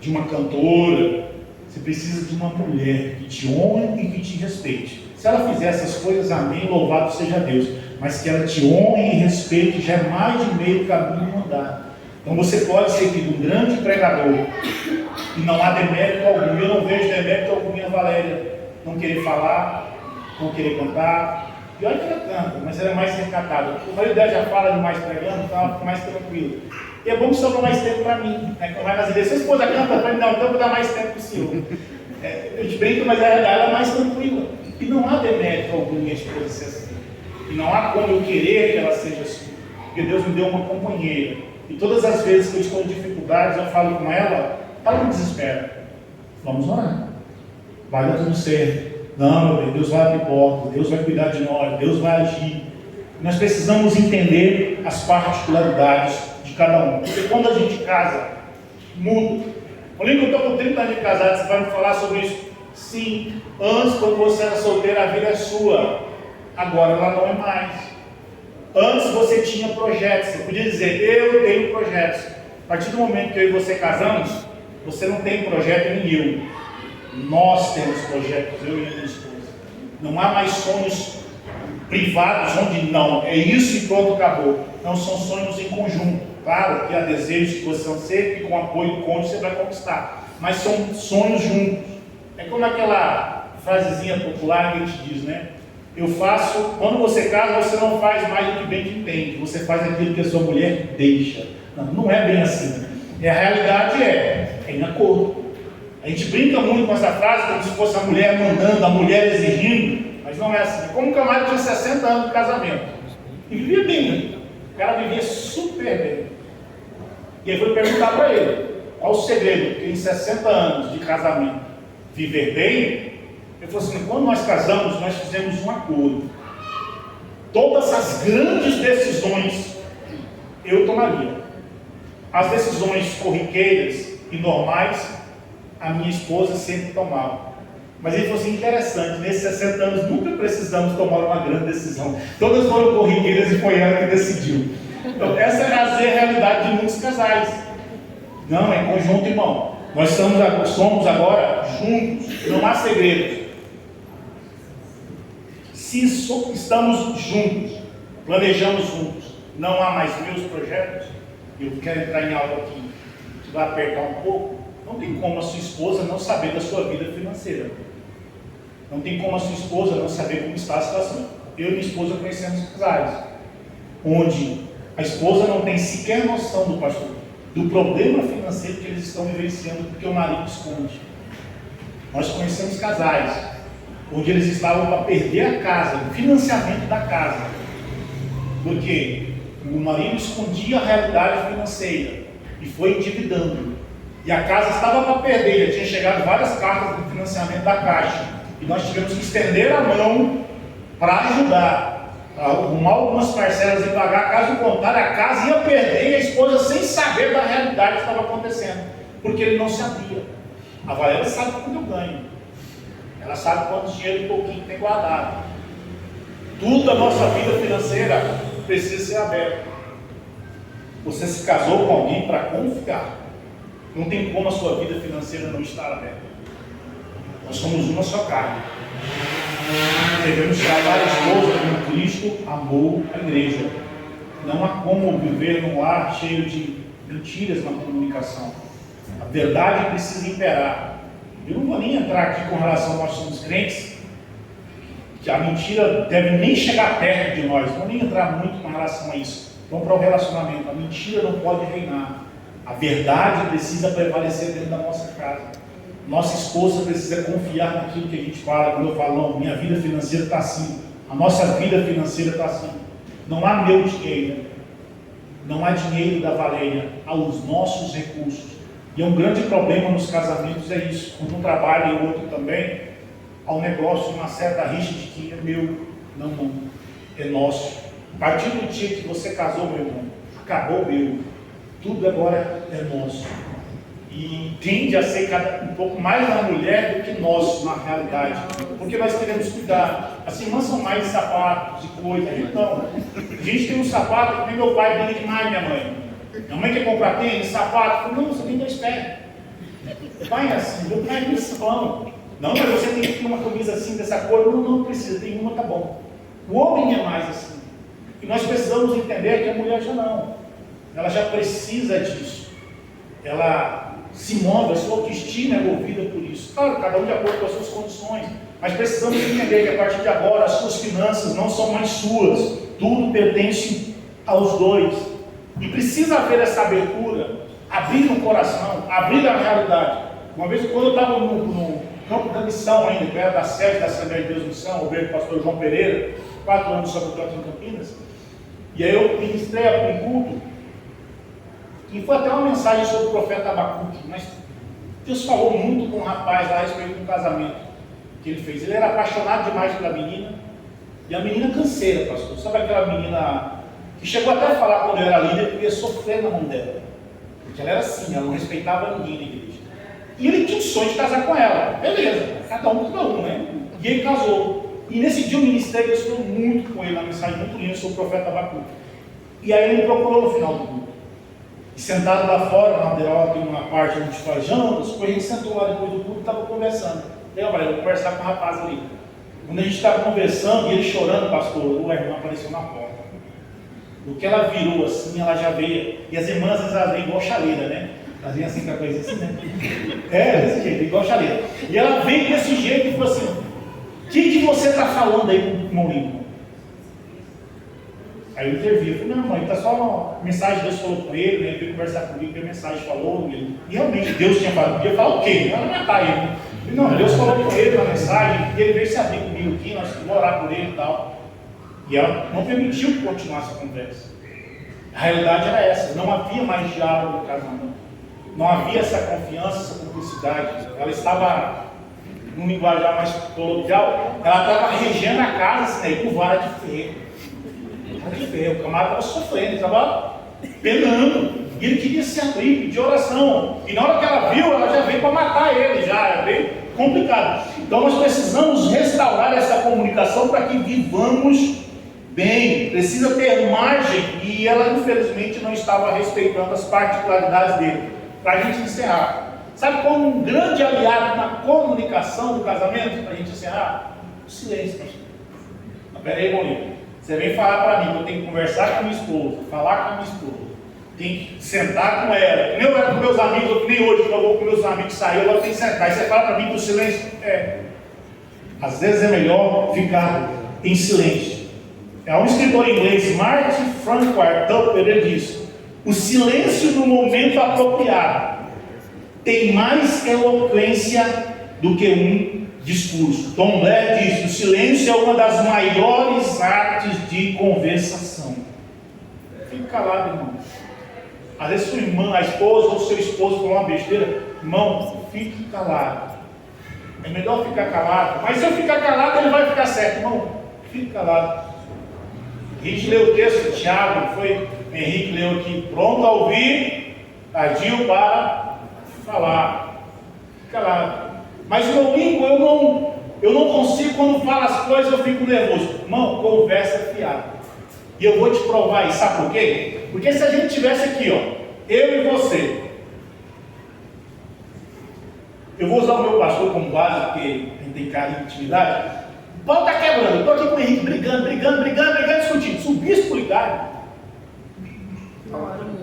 de uma cantora. Você precisa de uma mulher que te honre e que te respeite. Se ela fizer essas coisas, amém, louvado seja Deus. Mas que ela te honre e respeite, já é mais de meio caminho andar. Então você pode ser um grande pregador e não há demérito algum. Eu não vejo demérito algum em a Valéria não querer falar, não querer cantar. Pior que ela canta, mas ela é mais recatada. O marido dela já fala demais pregando, então ela fica mais tranquila. E é bom que sobra mais tempo para mim. Né? Quando vai nas igrejas, sua esposa canta para mim, não, então eu vou dar mais tempo para o senhor. A gente brinca, mas ela é mais tranquila. E não há demérito algum em a esposa ser assim. E não há como eu querer que ela seja assim. Porque Deus me deu uma companheira. E todas as vezes que eu estou em dificuldades, eu falo com ela, ela não desespera. Vamos orar. Vai dar tudo certo. Não, meu bem, Deus vai abrir porta, Deus vai cuidar de nós, Deus vai agir. Nós precisamos entender as particularidades de cada um. Porque quando a gente casa, muda. Olha que eu estou com 30 anos de casado, você vai me falar sobre isso? Sim, antes, quando você era solteira, a vida é sua. Agora ela não é mais. Antes você tinha projetos, você podia dizer, eu tenho projetos. A partir do momento que eu e você casamos, você não tem projeto nem eu. Nós temos projetos, eu e a minha esposa. Não há mais sonhos privados onde não, é isso e pronto, acabou. Não são sonhos em conjunto. Claro que há desejos que você não sei, que com o apoio do cônjuge você vai conquistar. Mas são sonhos juntos. É como aquela frasezinha popular que a gente diz, né? Eu faço, quando você casa, você não faz mais do que bem te entende. Você faz aquilo que a sua mulher deixa. Não, não é bem assim. A realidade é em acordo. A gente brinca muito com essa frase, como se fosse a mulher mandando, a mulher exigindo, mas não é assim. Como o camarada tinha 60 anos de casamento e vivia bem, né? O cara vivia super bem. E aí foi perguntar para ele, qual o segredo que em 60 anos de casamento viver bem? Ele falou assim, quando nós casamos, nós fizemos um acordo. Todas as grandes decisões eu tomaria. As decisões corriqueiras e normais, a minha esposa sempre tomava. Mas ele falou assim, interessante, nesses 60 anos nunca precisamos tomar uma grande decisão. Todas foram corriqueiras e foi ela que decidiu. Então essa é a realidade de muitos casais. Não, é conjunto, irmão. Nós somos agora juntos, não há segredos. Se estamos juntos, planejamos juntos, não há mais meus projetos, eu quero entrar em algo aqui que vai apertar um pouco. Não tem como a sua esposa não saber da sua vida financeira. Não tem como a sua esposa não saber como está a situação. Eu e minha esposa conhecemos casais onde a esposa não tem sequer noção do pastor, do problema financeiro que eles estão vivenciando porque o marido esconde. Nós conhecemos casais onde eles estavam para perder a casa, o financiamento da casa, porque o marido escondia a realidade financeira e foi endividando. E a casa estava para perder, já tinha chegado várias cartas do financiamento da Caixa. E nós tivemos que estender a mão para ajudar a arrumar algumas parcelas e pagar. Caso contrário, a casa ia perder e a esposa sem saber da realidade que estava acontecendo. Porque ele não sabia. A Valéria sabe quanto eu ganho. Ela sabe quanto dinheiro pouquinho tem guardado. Tudo da nossa vida financeira precisa ser aberto. Você se casou com alguém para confiar. Não tem como a sua vida financeira não estar aberta. Nós somos uma só carne. Devemos tratar a esposa como Cristo amou a igreja. Não há como viver num lar cheio de mentiras na comunicação. A verdade precisa imperar. Eu não vou nem entrar aqui com relação a nós somos crentes, que a mentira deve nem chegar perto de nós. Não vou nem entrar muito com relação a isso. Vamos para o relacionamento. A mentira não pode reinar. A verdade precisa prevalecer dentro da nossa casa. Nossa esposa precisa confiar naquilo que a gente fala. Quando eu falo, não, minha vida financeira está assim. A nossa vida financeira está assim. Não há meu dinheiro. Não há dinheiro da Valéria. Há os nossos recursos. E é um grande problema nos casamentos, é isso. Quando um trabalha e o outro também, há um negócio, uma certa rixa de que é meu. Não, não. É nosso. A partir do dia que você casou, meu irmão, acabou o meu. Tudo agora é nosso. E tende a ser um pouco mais na mulher do que nós, na realidade. Porque nós queremos cuidar. As irmãs são mais de sapatos e coisas. Então, a gente tem um sapato que nem meu pai briga demais, minha mãe. Minha mãe quer comprar tênis, sapato. Eu falo, não, você tem 2 pés. Pai é assim, meu pai é cristão. Não, mas você tem que ter uma camisa assim, dessa cor. Não, não precisa, tem uma, tá bom. O homem é mais assim. E nós precisamos entender que a mulher já não. ela já precisa disso. Ela se move, a sua autoestima é movida por isso. Claro, cada um de acordo com as suas condições, mas precisamos entender que a partir de agora as suas finanças não são mais suas, tudo pertence aos dois. E precisa haver essa abertura, abrir o coração, abrir a realidade. Uma vez, quando eu estava no campo da missão ainda, que era da sede da Assembleia de Deus Missão, o obreiro pastor João Pereira, 4 anos sobre o canto em Campinas, e aí eu ministrei um culto, e foi até uma mensagem sobre o profeta Abacuque, mas Deus falou muito com o rapaz lá a respeito do casamento que ele fez. Ele era apaixonado demais pela menina, e a menina canseira, pastor. Sabe aquela menina que chegou até a falar quando eu era líder que ia sofrer na mão dela, porque ela era assim, ela não respeitava ninguém na igreja. E ele tinha o sonho de casar com ela, beleza, cada um, né? E ele casou. E nesse dia o ministério estou muito com ele, uma mensagem muito linda sobre o profeta Abacuque. E aí ele me procurou no final do culto. E sentado lá fora, na lateral, tem uma parte onde a gente faz jantas, depois a gente sentou lá depois do culto e estava conversando. Eu falei, vou conversar com o rapaz ali. Quando a gente estava conversando, e ele chorando, pastor, a irmã apareceu na porta. Do que ela virou assim, ela já veio. E as irmãs, às vezes, elas veem igual chaleira, né? Elas vêm assim com a coisa assim, né? Desse jeito, igual chaleira. E ela veio desse jeito e falou assim: o que você está falando aí com o irmão Lincoln? Aí eu intervi, eu falei, não, mãe, tá só uma mensagem, Deus falou com ele, né? Ele veio conversar comigo, que a mensagem falou, e realmente Deus tinha falado, podia falar o quê? Ela matar ele, né? Não, Deus falou com ele na mensagem, e ele veio se abrir comigo aqui, nós vamos orar por ele e tal. E ela não permitiu que continuasse a conversa. A realidade era essa, não havia mais diálogo no casamento, não havia essa confiança, essa cumplicidade. Ela estava, num linguajar mais coloquial, ela estava regendo a casa assim, com vara de ferro. O camarada estava sofrendo, estava penando, e ele queria se abrir, pedir oração, e na hora que ela viu, ela já veio para matar ele, já veio complicado. Então nós precisamos restaurar essa comunicação para que vivamos bem. Precisa ter margem, e ela infelizmente não estava respeitando as particularidades dele. Para a gente encerrar, sabe qual um grande aliado na comunicação do casamento? Para a gente encerrar, o silêncio. Não, peraí, Boninho. Você vem falar para mim, eu tenho que conversar com minha esposa, falar com a minha esposa, tenho que sentar com ela, que nem eu era com meus amigos, que nem hoje que eu vou com meus amigos sair, eu tenho que sentar, e você fala para mim que o silêncio às vezes é melhor ficar em silêncio. É um escritor inglês, Martin Frankwart Tupper, ele diz: o silêncio no momento apropriado tem mais eloquência do que um discurso. Tom Blair diz: o silêncio é uma das maiores artes de conversação. Fique calado, irmão. Às vezes sua irmã, a esposa ou seu esposo falou uma besteira, irmão, fique calado. É melhor ficar calado, mas se eu ficar calado ele vai ficar certo. Irmão, fique calado. A gente leu o texto de Tiago, foi Henrique leu aqui: pronto a ouvir, tardio para falar. Fique calado. Mas meu língua, eu não consigo, quando falo as coisas eu fico nervoso. Irmão, conversa fiada. E eu vou te provar isso, sabe por quê? Porque se a gente tivesse aqui, ó, eu e você, eu vou usar o meu pastor como base, porque a gente tem carinho e intimidade. O pau está quebrando, eu estou aqui com o Henrique brigando, discutindo. Se o bispo ligar,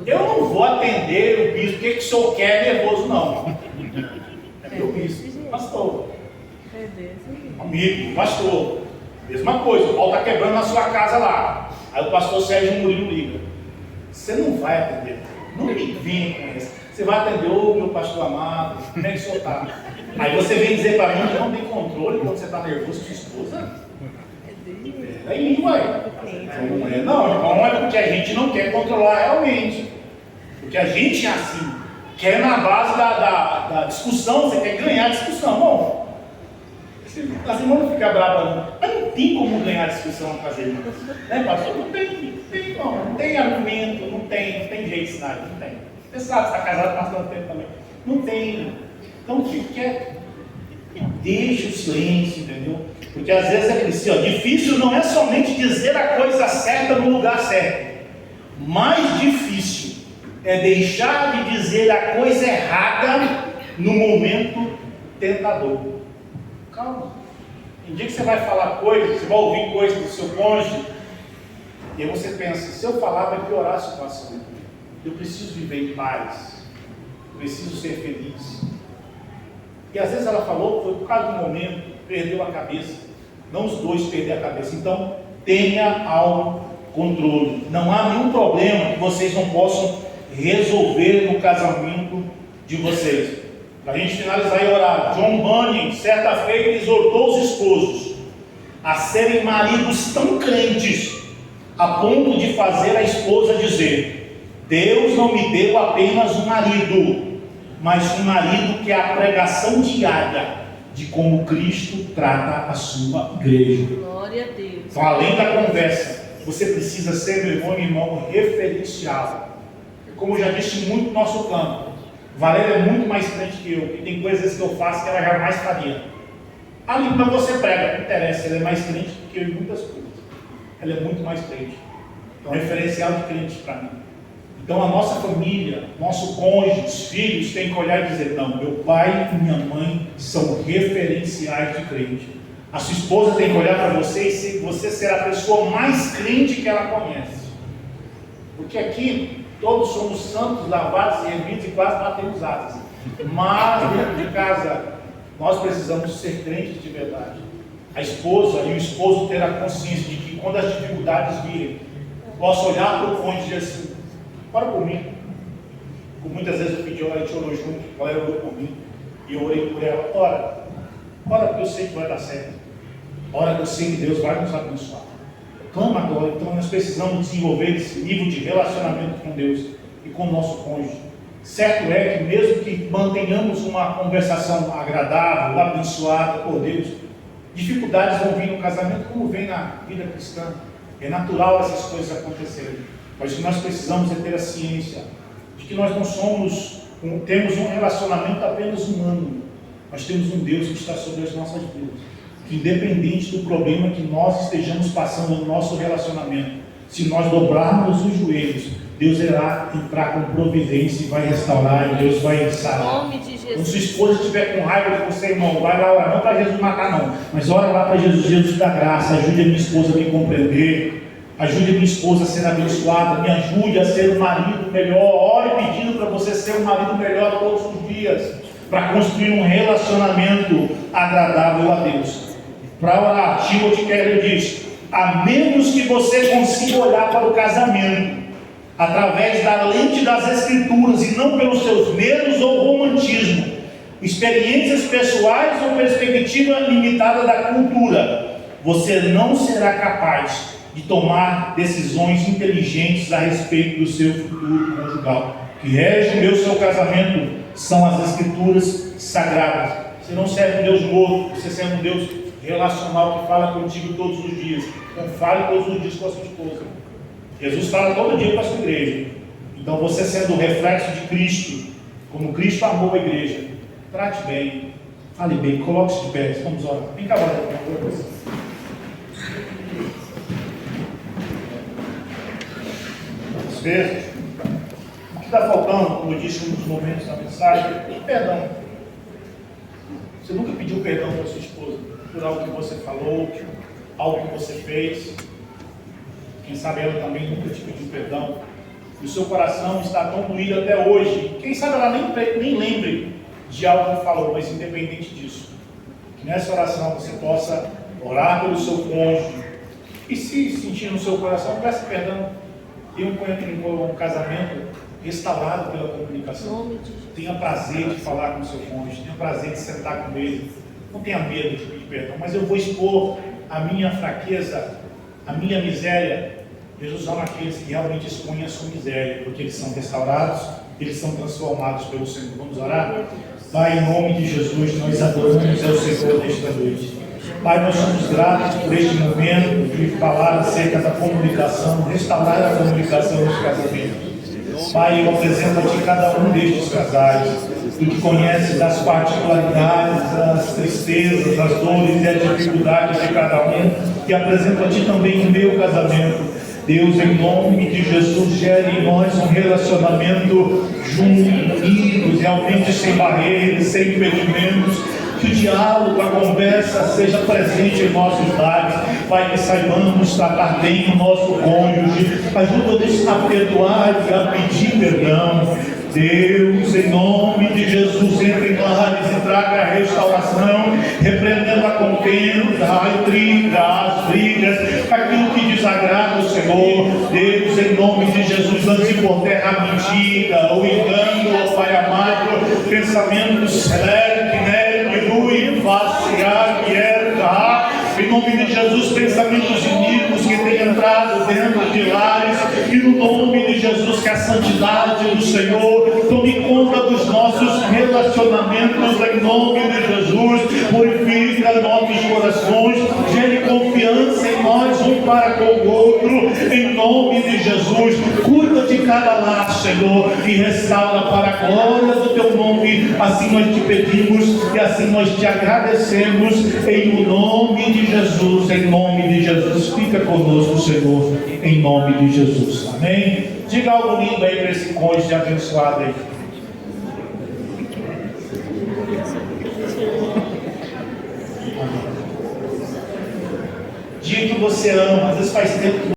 eu não vou atender o bispo, o que o senhor quer nervoso, não. É meu bispo. Pastor, amigo, pastor, mesma coisa, o pau está quebrando na sua casa lá. Aí o pastor Sérgio Murilo liga. Você não vai atender, não me venha com isso. Você vai atender, ô meu pastor amado, como é que o senhor está? Aí você vem dizer para mim que não tem controle quando você está nervoso com sua esposa. É em mim, vai. Não é porque a gente não quer controlar realmente. Porque a gente é assim. Quer na base da discussão, você quer ganhar a discussão. Bom, as irmãs não ficam bravas não. Mas não tem como ganhar a discussão com as irmãs. Né, pastor? Não tem argumento, não tem jeito de ensinar, não tem. Você sabe, você está casado bastante tempo também. Não tem. Então fique quieto. Deixa o silêncio, entendeu? Porque às vezes é preciso. Difícil não é somente dizer a coisa certa no lugar certo. Mais difícil é deixar de dizer a coisa errada no momento tentador. Calma. Tem dia que você vai falar coisas, você vai ouvir coisas do seu cônjuge, e aí você pensa: se eu falar vai piorar a situação. Eu preciso viver em paz. Eu preciso ser feliz. E às vezes ela falou que foi por causa do momento, perdeu a cabeça. Não os dois perderam a cabeça. Então, tenha autocontrole. Não há nenhum problema que vocês não possam resolver no casamento de vocês. Para a gente finalizar e orar, John Bunyan, certa feita, exortou os esposos a serem maridos tão crentes, a ponto de fazer a esposa dizer: Deus não me deu apenas um marido, mas um marido que é a pregação diária de como Cristo trata a sua igreja. Glória a Deus. Então, além da conversa, você precisa ser, meu irmão, referencial. Como eu já disse muito no nosso campo, Valéria é muito mais crente que eu, e tem coisas que eu faço que ela jamais faria. Ali para você prega, não interessa, ela é mais crente do que eu em muitas coisas. Ela é muito mais crente. Então, referencial de crente para mim. Então, a nossa família, nosso cônjuge, os filhos, têm que olhar e dizer: não, meu pai e minha mãe são referenciais de crente. A sua esposa tem que olhar para você e você será a pessoa mais crente que ela conhece. Porque aqui, todos somos santos, lavados e remidos e quase baterizados. Mas, dentro de casa, nós precisamos ser crentes de verdade. A esposa e o esposo ter a consciência de que quando as dificuldades virem, posso olhar para o cônjuge e dizer assim: ora por mim. Como muitas vezes eu pedi, a gente orou junto, ela orou por mim, e eu orei por ela. Ora porque eu sei que vai dar certo. Ora que eu sei que Deus vai nos abençoar. Clama agora. Então nós precisamos desenvolver esse nível de relacionamento com Deus e com o nosso cônjuge. Certo é que mesmo que mantenhamos uma conversação agradável, abençoada por Deus, dificuldades vão vir no casamento como vem na vida cristã. É natural essas coisas acontecerem. Mas o que nós precisamos é ter a ciência de que nós não temos um relacionamento apenas humano. Nós temos um Deus que está sobre as nossas vidas. Que independente do problema que nós estejamos passando no nosso relacionamento, se nós dobrarmos os joelhos, Deus irá entrar com providência e vai restaurar, e Deus vai sarar. Quando sua esposa estiver com raiva de você, irmão, vai lá orar, não para Jesus matar não, mas ora lá para Jesus. Jesus dá graça, ajude a minha esposa a me compreender, ajude a minha esposa a ser abençoada, me ajude a ser um marido melhor. Ore pedindo para você ser um marido melhor todos os dias, para construir um relacionamento agradável a Deus. Para orar, Timothy Keller diz: a menos que você consiga olhar para o casamento através da lente das Escrituras e não pelos seus medos ou romantismo, experiências pessoais ou perspectiva limitada da cultura, você não será capaz de tomar decisões inteligentes a respeito do seu futuro conjugal. O que rege o seu casamento são as Escrituras sagradas. Você não serve um Deus morto, você serve um Deus relacional que fala contigo todos os dias. Então fale todos os dias com a sua esposa. Jesus fala todo dia com a sua igreja. Então você, sendo o reflexo de Cristo, como Cristo amou a igreja, trate bem, fale bem, coloque-se de pé. Vamos orar. Vem cá, agora. Às vezes, o que está faltando, como eu disse nos momentos da mensagem, é perdão. Você nunca pediu perdão para sua esposa por algo que você falou, algo que você fez. Quem sabe ela também nunca te pediu perdão. E o seu coração está tão doído até hoje. Quem sabe ela nem lembre de algo que falou, mas independente disso, que nessa oração você possa orar pelo seu cônjuge. E se sentir no seu coração, peça perdão. Tenha um casamento restaurado pela comunicação. Tenha prazer de falar com o seu cônjuge. Tenha prazer de sentar com ele. Não tenha medo de pedir perdão, mas eu vou expor a minha fraqueza, a minha miséria. Jesus ama aqueles que realmente expõem a sua miséria, porque eles são restaurados, eles são transformados pelo Senhor. Vamos orar? Pai, em nome de Jesus, nós adoramos ao Senhor nesta noite. Pai, nós somos gratos por este momento de falar acerca da comunicação, restaurar a comunicação nos casamentos. Pai, eu apresento a Ti cada um destes casais, Tu que conheces as particularidades, as tristezas, as dores e as dificuldades de cada um, e apresento a Ti também o meu casamento. Deus, em nome de Jesus, gere em nós um relacionamento junto, unidos, realmente sem barreiras, sem impedimentos, que o diálogo, a conversa seja presente em nossos lares. Pai, que saibamos tratar bem o nosso cônjuge, ajuda-nos a perdoar e a pedir perdão. Deus, em nome de Jesus, entre em lares e traga a restauração, repreendendo a contenda, a intriga, as brigas, aquilo que desagrada o Senhor. Deus, em nome de Jesus, lance por terra a mentira, o engano, ó Pai amado, pensamentos celeres, em nome de Jesus, pensamentos iníquos que têm entrado dentro de lares, e no nome de Jesus, que a santidade do Senhor tome conta dos nossos relacionamentos, em nome de Jesus. Purifica nossos corações, gere confiança em nós um para com o outro, em nome de Jesus. Cuida de cada lar, Senhor, e restaura para a glória do teu nome. Assim nós te pedimos e assim nós te agradecemos, em nome de Jesus, em nome de Jesus. Fica conosco, Senhor, em nome de Jesus. Amém? Diga algo lindo aí para esse cônjuge abençoado aí. Diga que você ama. Às vezes faz tempo que